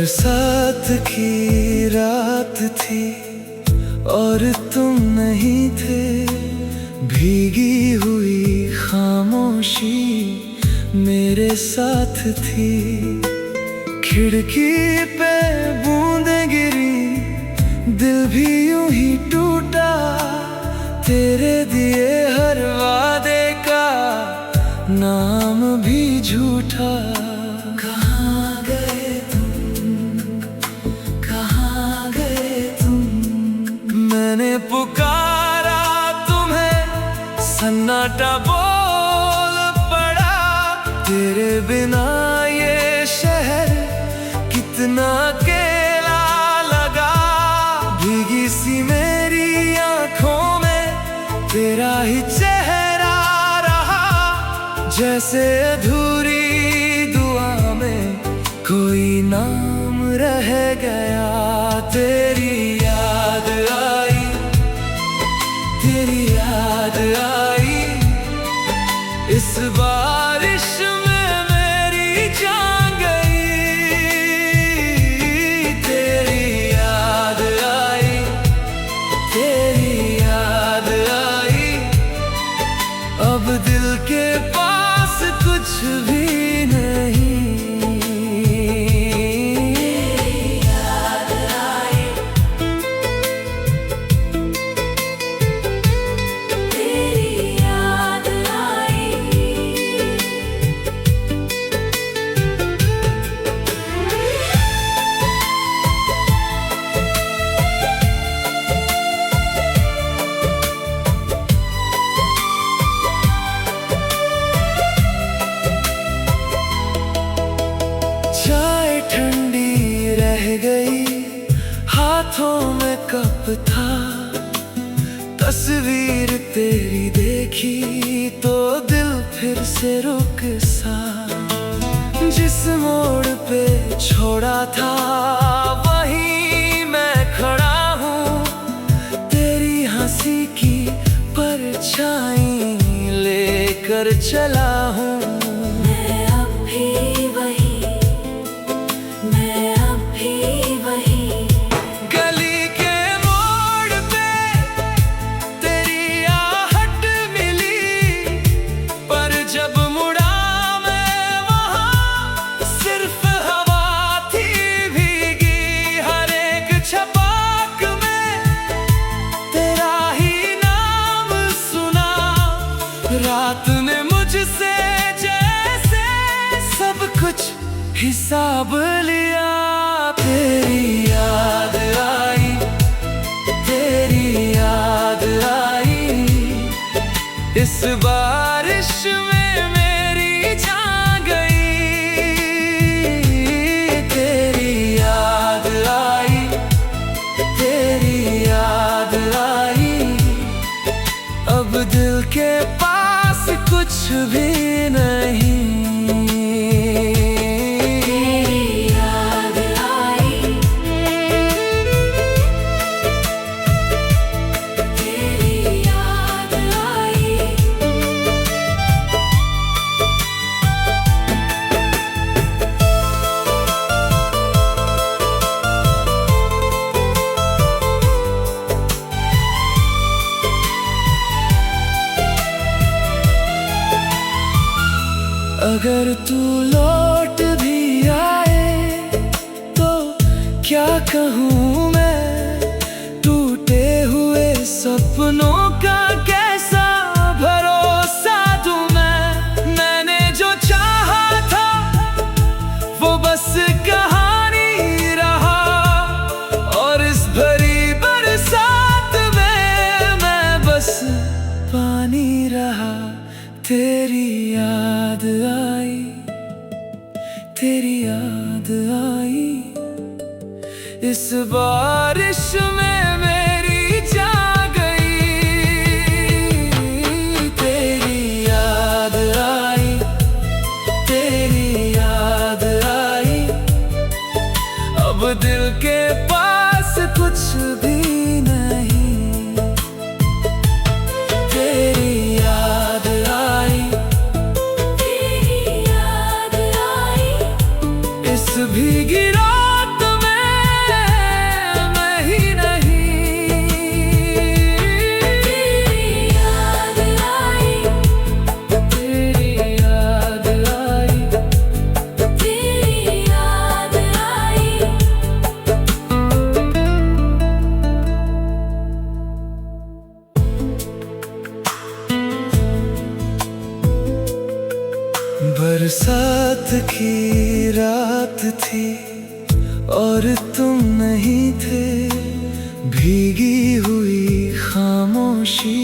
बरसात की रात थी और तुम नहीं थे। भीगी हुई खामोशी मेरे साथ थी। खिड़की पे बूंदें गिरी, दिल भी यूं ही टूटा। तेरे दिए हर वादे का नाम भी झूठा। कहाँ गए तुम, कहाँ गए तुम? मैंने पुकारा तुम्हें, सन्नाटा बोल पड़ा। तेरे बिना ये शहर कितना अकेला लगा। भीगी सी मेरी आंखों में तेरा ही चेहरा रहा। जैसे अधूरी दुआ में कोई नाम रह गया। तेरी याद आई, तेरी याद आई। इस बारिश में मेरी जान गई। तेरी याद आई, तेरी याद आई। अब दिल के पास कुछ भी नहीं। चाय ठंडी रह गई, हाथों में कप था। तस्वीर तेरी देखी तो दिल फिर से रुक सा। जिस मोड़ पे छोड़ा था वहीं मैं खड़ा हूँ। तेरी हंसी की परछाई लेकर चला हूँ। रात ने मुझसे जैसे सब कुछ हिसाब लिया। तेरी याद आई, तेरी याद आई। इस बारिश में मेरी जान गई। तेरी याद आई, तेरी याद आई। अब दिल के पास कुछ भी नहीं। तेरी याद आई, तेरी याद आई। अगर तू लौट भी आए तो क्या कहूँ मैं। टूटे हुए सपनों का कैसा भरोसा दूँ मैं। मैंने जो चाहा था वो बस कहानी रहा। और इस भरी बरसात में मैं बस पानी रहा। तेरी याद आई, तेरी याद आई। इस बारिश में मेरी जान गई। तेरी याद आई, तेरी याद आई। अब दिल के पास कुछ भी नहीं। तेरी याद आई, तेरी याद आई। इस भीगी रात बरसात की रात थी और तुम नहीं थे। भीगी हुई खामोशी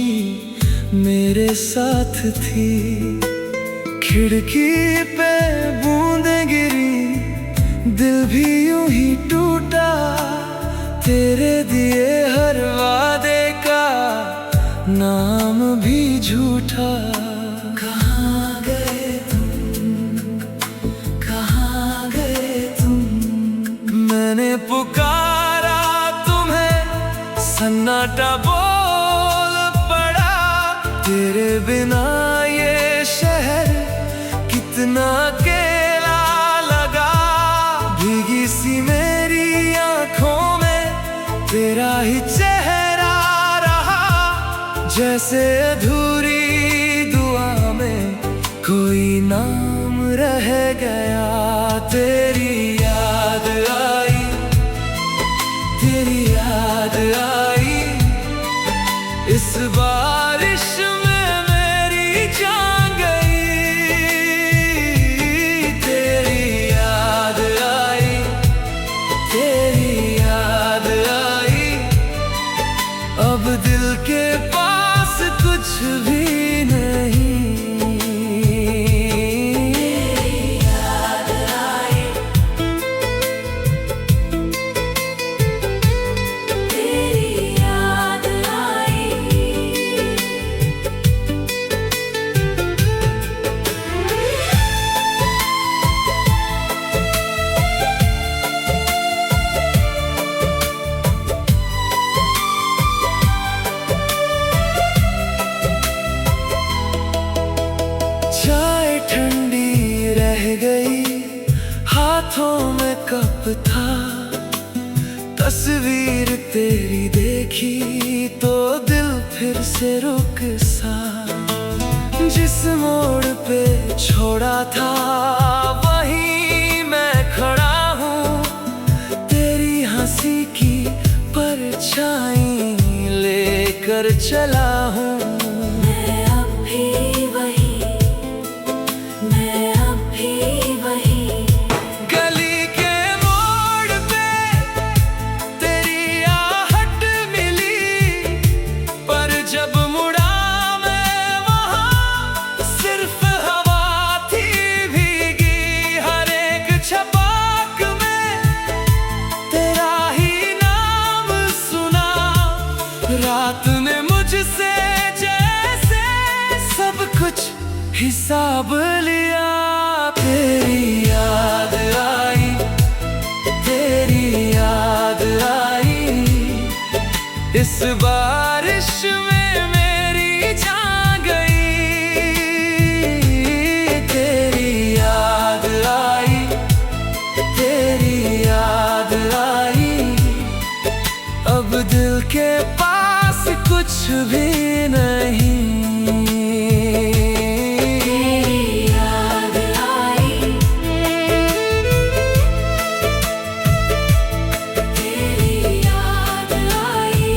मेरे साथ थी। खिड़की पे बूंदें गिरी, दिल भी यूं ही टूटा। तेरे दिए हर वादे का नाम भी झूठा। कहाँ गए तुम, कहाँ गए तुम? मैंने पुकारा तुम्हें, सन्नाटा बोल पड़ा। तेरे बिना ये शहर कितना अकेला लगा। भीगी सी मेरी आंखों में तेरा ही चेहरा रहा। जैसे अधूरी दुआ में कोई नाम रह गया। तेरी याद आई, तेरी याद आई। इस बारिश में मेरी जान गई। तेरी याद आई, तेरी याद आई। अब दिल के पास कुछ भी नहीं। चाय ठंडी रह गई, हाथों में कप था। तस्वीर तेरी देखी तो दिल फिर से रुक सा। जिस मोड़ पे छोड़ा था वहीं मैं खड़ा हूँ। तेरी हंसी की परछाई लेकर चला हूँ। रात ने मुझसे जैसे सब कुछ हिसाब लिया। तेरी याद आई, तेरी याद आई। इस बारिश में मेरी जान गई। तेरी याद आई, तेरी याद आई। अब दिल के पास कुछ भी नहीं। तेरी याद आई, तेरी याद आई।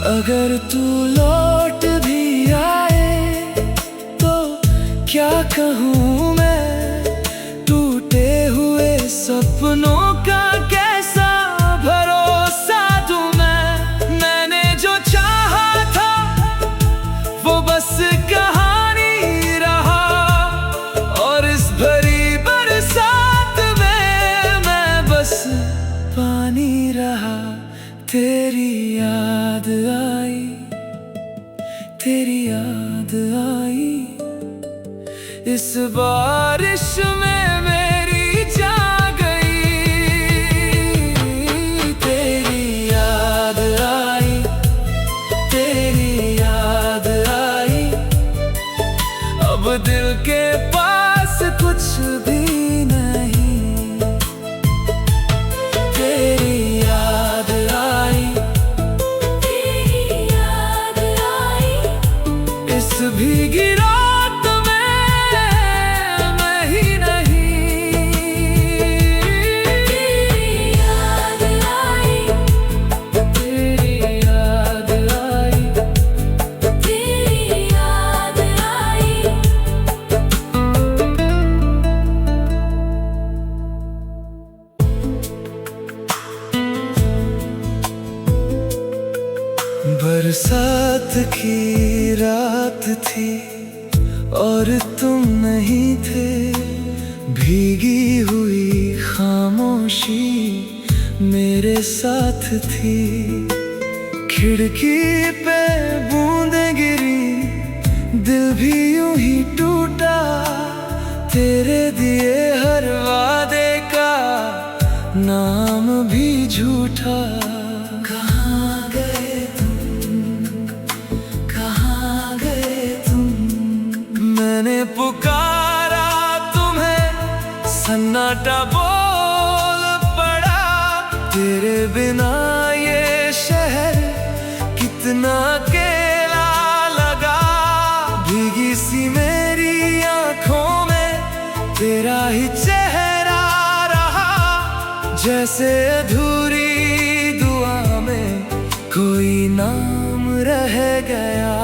अगर तू लौट भी आए तो क्या कहूँ मैं? टूटे हुए सपनों का कैसा भरोसा दूँ मैं? मैंने जो चाहा था वो बस कहानी रहा। और इस भरी बरसात में मैं बस पानी रहा। तेरी याद आई, तेरी याद आई। इस बारिश में मेरी जान गई। तेरी याद आई, तेरी याद आई। अब दिल के पास कुछ भी नहीं। तेरी याद आई, तेरी याद आई। इस भीगी रात थी और तुम नहीं थे। भीगी हुई खामोशी मेरे साथ थी। खिड़की पे बूंदें गिरी, दिल भी यूं ही टूटा। तेरे दिए हर वादे का नाम भी झूठा। कहाँ गए तुम, कहाँ गए तुम? मैंने पुकारा तुम्हें, सन्नाटा बोल पड़ा। तेरे बिना ये शहर कितना अकेला लगा। भीगी सी मेरी आंखों में तेरा ही चेहरा रहा। जैसे अधूरी दुआ में कोई नाम रह गया।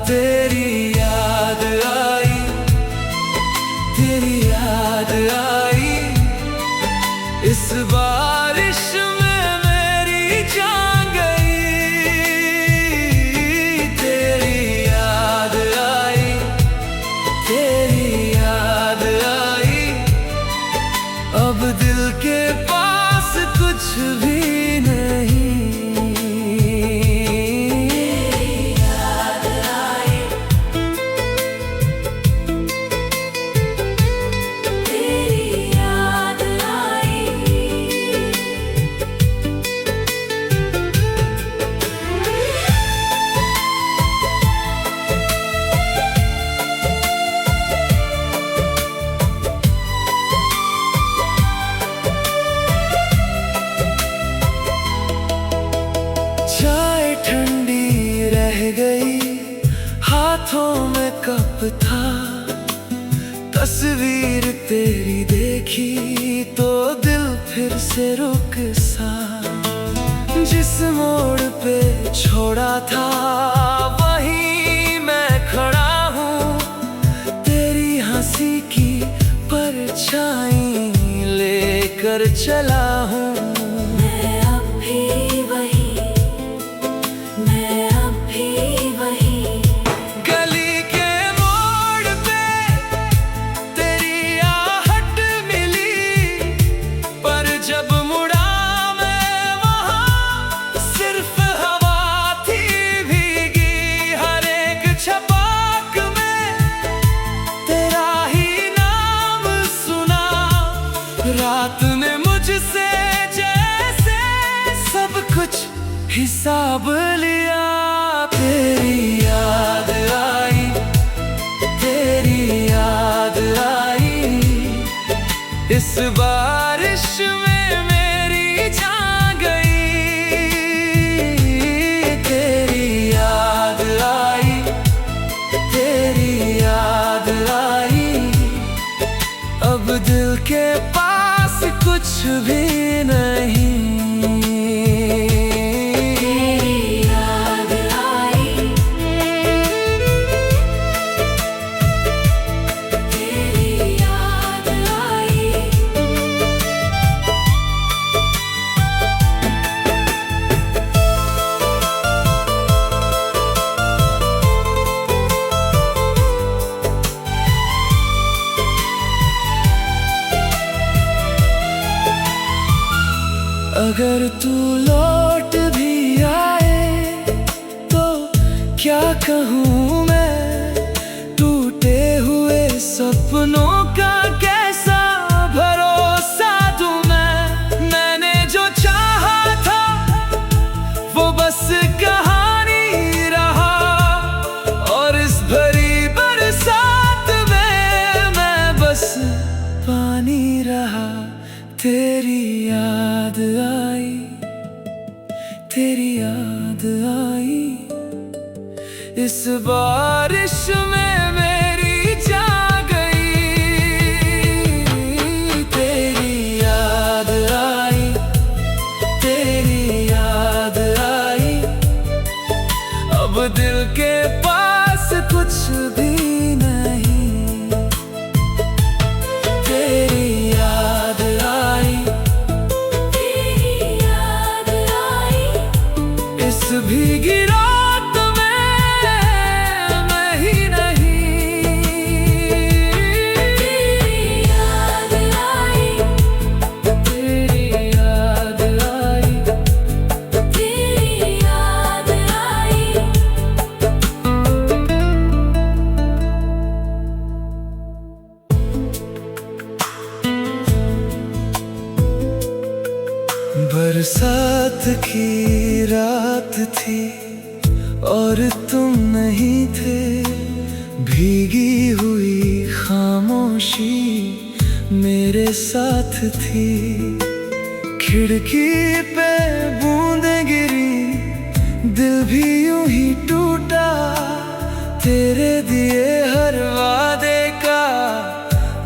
तेरी याद आई, तेरी याद आई। इस बारिश में मेरी जान गई। तेरी याद आई, तेरी याद आई। अब दिल के पास कुछ भी नहीं। तेरी याद आई, तेरी याद आई। चाय ठंडी रह गई, हाथों में कप था। तस्वीर तेरी देखी तो दिल फिर से रुक सा। जिस मोड़ पे छोड़ा था वहीं मैं खड़ा हूँ। तेरी हंसी की परछाई लेकर चला हूँ। मैं अब भी वही, मैं अब भी वही। गली के मोड़ पे तेरी आहट मिली, पर जब मुड़ा मैं वहाँ सिर्फ हवा थी भीगी। हर एक छपाक में तेरा ही नाम सुना। रात ने मुझसे जैसे सब कुछ हिसाब लिया। तेरी याद आई, तेरी याद आई। इस बारिश में मेरी जान गई। तेरी याद आई, तेरी याद आई। अब दिल के पास कुछ भी नहीं। अगर तू लौट भी आए तो क्या कहूँ मैं? टूटे हुए सपनों का कैसा भरोसा दूँ मैं? मैंने जो चाहा था वो बस कहानी रहा। और इस भरी बरसात में मैं बस पानी रहा। तेरी याद आई, तेरी याद आई। इस बारिश में मेरी जान गई। तेरी याद आई, तेरी याद आई। अब दिल के पास कुछ भी नहीं। तेरी याद आई, तेरी याद आई। इस भीगी रात में मैं ही नहीं। साथ की रात थी और तुम नहीं थे। भीगी हुई खामोशी मेरे साथ थी। खिड़की पे बूंदें गिरी, दिल भी यूं ही टूटा। तेरे दिए हर वादे का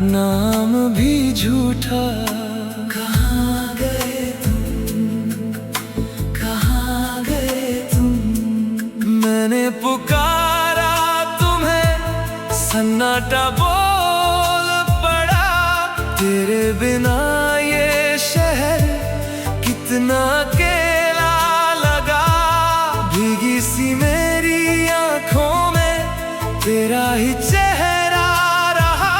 नाम भी झूठा। कहाँ गए तुम, कहाँ गए तुम? मैंने पुकारा तुम्हें, सन्नाटा बोल पड़ा। तेरे बिना ये शहर कितना अकेला लगा। भीगी सी मेरी आंखों में तेरा ही चेहरा रहा।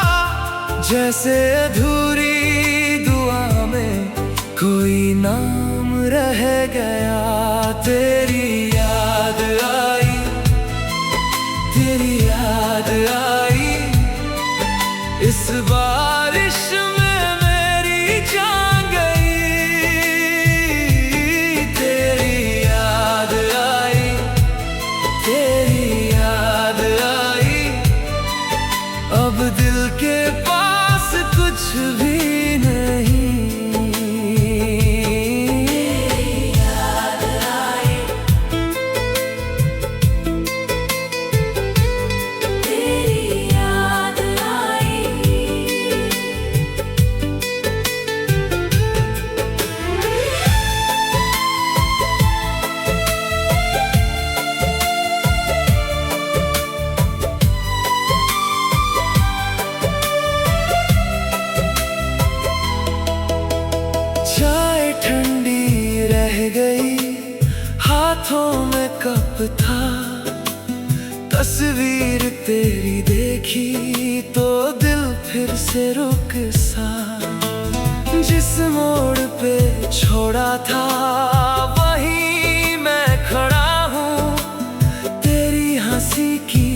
जैसे अधूरी दुआ में कोई नाम रह गया। तेरी याद आई, तेरी याद आई। इस बारिश में मेरी जान गई। तेरी याद आई, तेरी याद आई। अब दिल के पास कुछ भी नहीं। तेरी याद आई, तेरी याद आई। चाय ठंडी रह गई, हाथों में कप था। तस्वीर तेरी देखी तो दिल फिर से रुक सा। जिस मोड़ पे छोड़ा था वहीं मैं खड़ा हूँ। तेरी हंसी की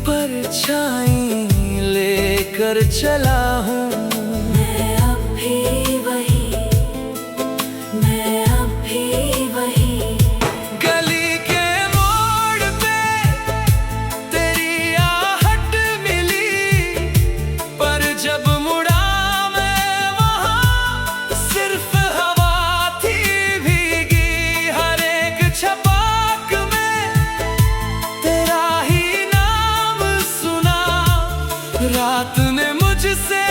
परछाई लेकर चला हूँ। मैं अब भी वही, मैं अब भी वही। गली के मोड़ पे तेरी आहट मिली, पर जब मुड़ा मैं वहाँ सिर्फ हवा थी भीगी। हर एक छपाक में तेरा ही नाम सुना। रात ने मुझसे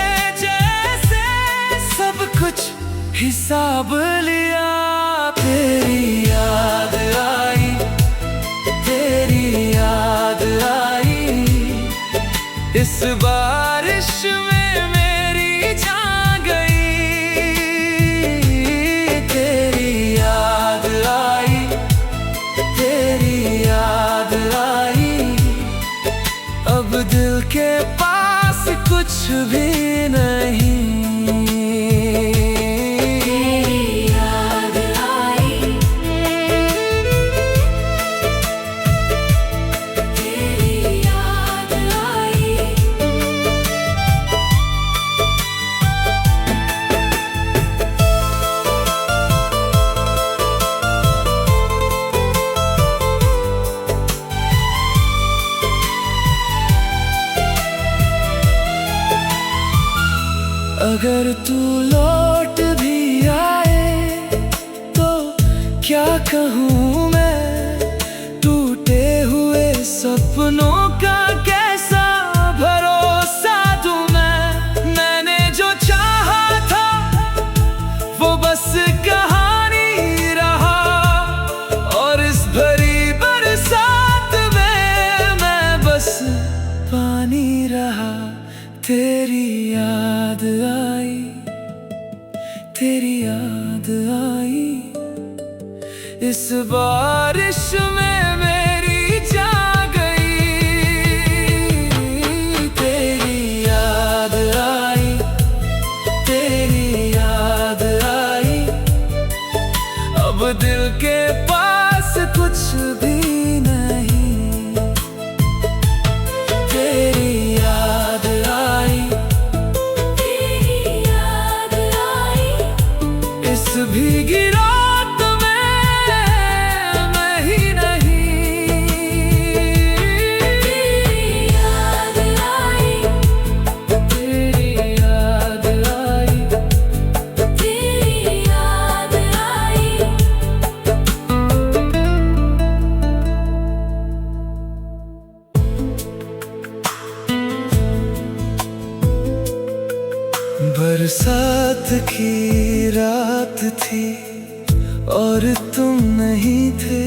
जैसे सब कुछ हिसाब लिया। तेरी याद आई, तेरी याद आई। इस बारिश में मेरी जान गई। तेरी याद आई, तेरी याद आई। अब दिल के पास कुछ भी नहीं। अगर तू लौट भी आए तो क्या कहूँ मैं। टूटे हुए सपनों का कैसा भरोसा दूँ मैं। मैंने जो चाहा था वो बस कहानी रहा। और इस भरी बरसात में मैं बस पानी रहा। तेरी याद आई, तेरी याद आई। इस बारिश में मेरी जान गई। तेरी याद आई, तेरी याद आई। अब दिल के पास कुछ भी नहीं। तेरी याद आई, तेरी याद आई। इस भीगी रात में बरसात की रात थी और तुम नहीं थे।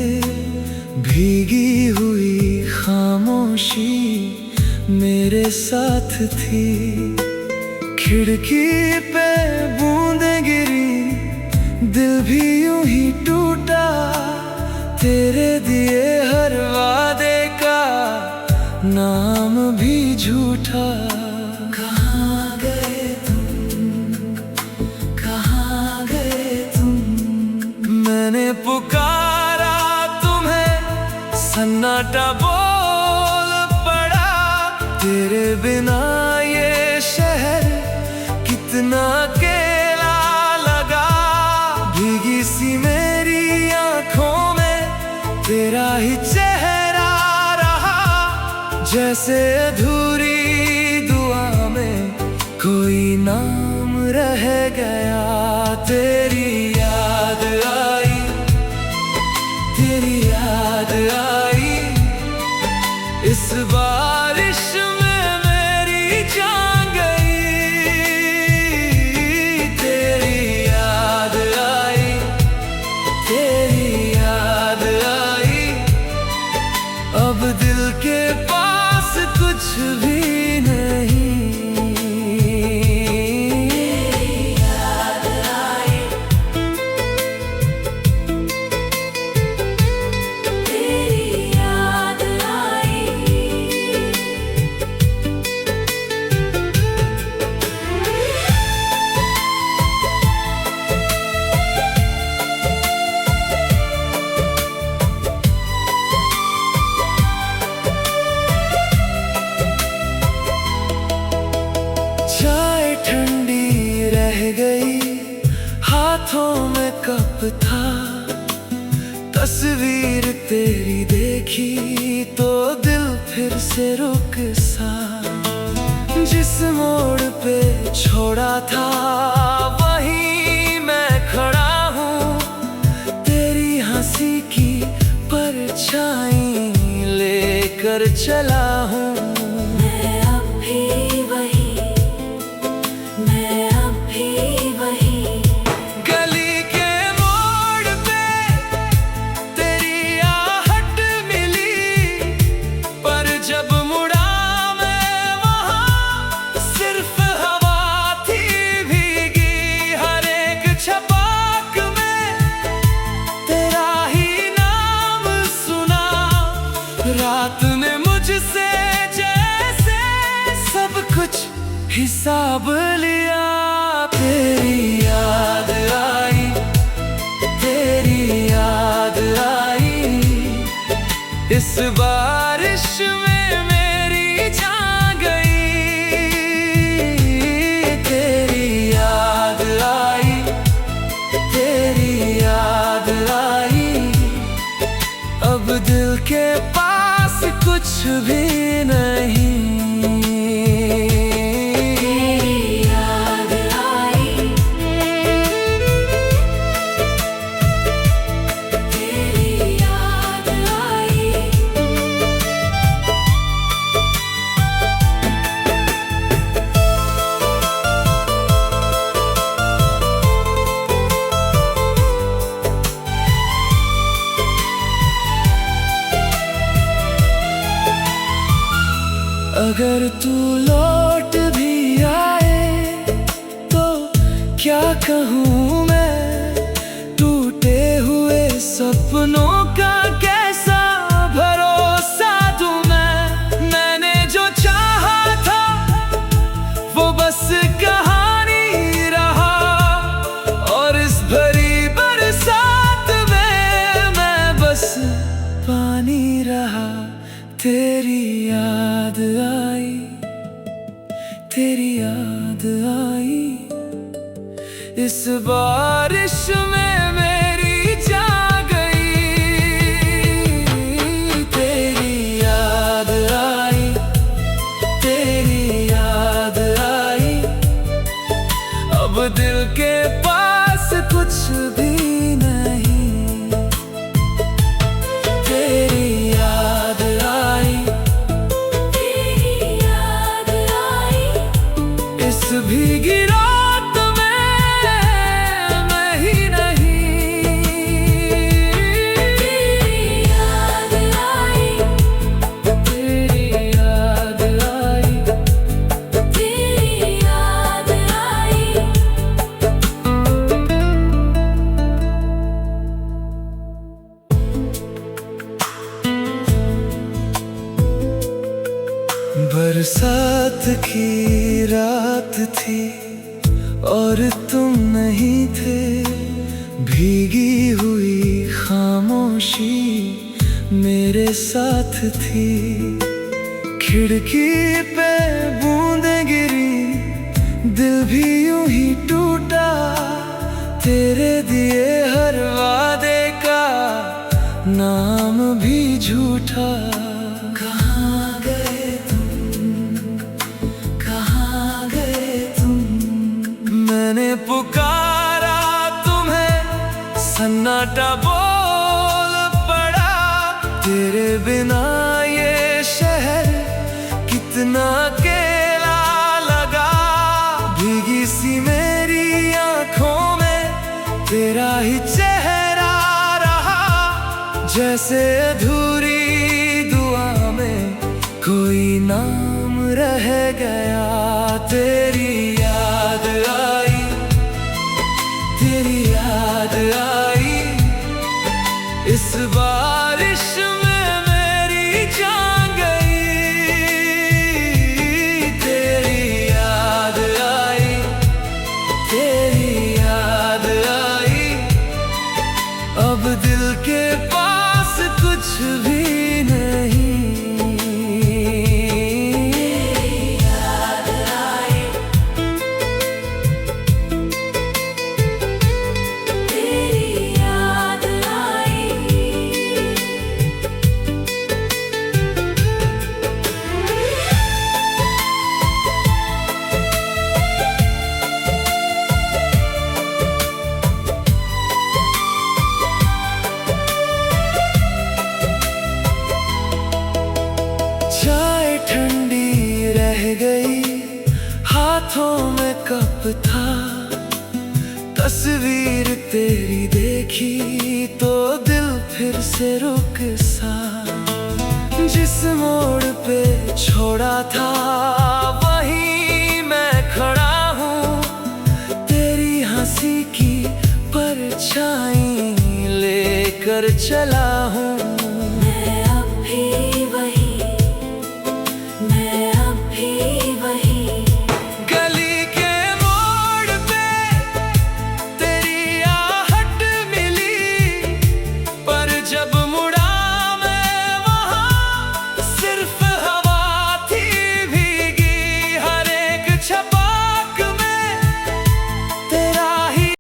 भीगी हुई खामोशी मेरे साथ थी। खिड़की पे बूंदें गिरी, दिल भी यूं ही टूटा। तेरे दिए हर वादे का नाम भी झूठा। कहाँ गए तुम, कहाँ गए तुम? मैंने पुकारा तुम्हें, सन्नाटा बोल पड़ा। तेरे बिना ये शहर कितना अकेला लगा। भीगी सी मेरी आंखों में तेरा ही चेहरा रहा। जैसे अधूरी दुआ में कोई नाम रह गया। तेरी याद आई, तेरी याद आई। इस बारिश में मेरी जान गई। तेरी याद आई, तेरी याद आई। अब दिल के पास कुछ भी नहीं। चाय ठंडी रह गई, हाथों में कप था। तस्वीर तेरी देखी तो दिल फिर से रुक सा। जिस मोड़ पे छोड़ा था वहीं मैं खड़ा हूँ। तेरी हंसी की परछाई लेकर चला हूँ। रात ने मुझसे जैसे सब कुछ हिसाब लिया। तेरी याद आई, तेरी याद आई। इस बारिश में मेरी जान गई। तेरी याद आई, तेरी याद आई। अब दिल के पास कुछ भी नहीं। तेरी याद आई, तेरी याद आई। अगर तू लौट भी आए तो क्या कहूँ मैं। टूटे हुए सपनों का कैसा भरोसा दूँ मैं। मैंने जो चाहा था वो बस कहानी रहा। और इस भरी बरसात में मैं बस पानी रहा। तेरी याद आई, तेरी याद आई। इस बारिश में मेरी जान गई। तेरी याद आई, तेरी याद आई। अब दिल के पास कुछ भी नहीं। तेरी याद आई, तेरी याद आई। इस भीगी रात बरसात की रात थी और तुम नहीं थे, भीगी हुई खामोशी मेरे साथ थी। खिड़की पे बूंदें गिरी, दिल भी यूं ही टूटा, तेरे दिए हर वादे का नाम भी झूठा। कहाँ गए तुम, कहाँ गए तुम, मैंने पुकारा तुम्हें, सन्नाटा बोल पड़ा। तेरे बिना ये शहर कितना अकेला लगा, भीगी सी मेरी आंखों में तेरा ही चेहरा रहा, जैसे अधूरी दुआ में कोई नाम रह गया। तेरी याद आई, तेरी याद आई, इस बारिश में मेरी जान गई। तेरी याद आई, तेरी याद आई, अब दिल के पास कुछ भी नहीं। चाय ठंडी रह गई, हाथों में कप था, तस्वीर तेरी देखी तो दिल फिर से रुक सा। जिस मोड़ पे छोड़ा था वहीं मैं खड़ा हूँ, तेरी हंसी की परछाई लेकर चला हूँ।